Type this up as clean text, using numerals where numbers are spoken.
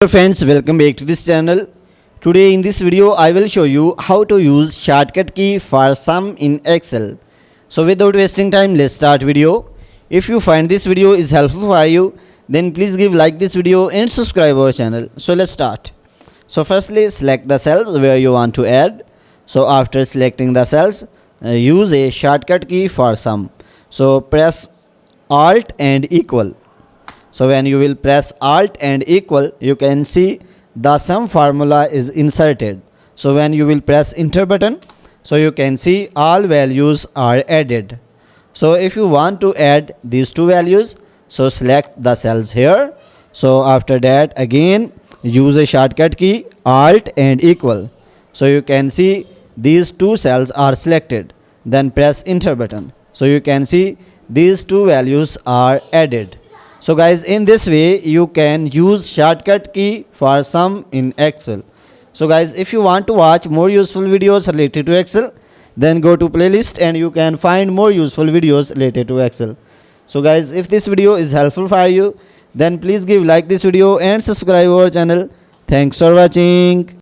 Hello friends, welcome back to this channel. Today in this video I will show you how to use shortcut key for sum in Excel. So without wasting time, let's start video. If you find this video is helpful for you, then please give like this video and subscribe our channel. So let's start. So firstly select the cells where you want to add. So after selecting the cells, use a shortcut key for sum. So press Alt and equal. So when you will press Alt and equal, you can see the sum formula is inserted. So when you will press enter button, so you can see all values are added. So if you want to add these two values, so select the cells here. So after that again use a shortcut key Alt and equal. So you can see these two cells are selected. Then press enter button. So you can see these two values are added. So guys, in this way you can use shortcut key for sum in Excel. So guys, if you want to watch more useful videos related to Excel, then go to playlist and you can find more useful videos related to Excel. So guys, if this video is helpful for you, then please give like this video and subscribe our channel. Thanks for watching.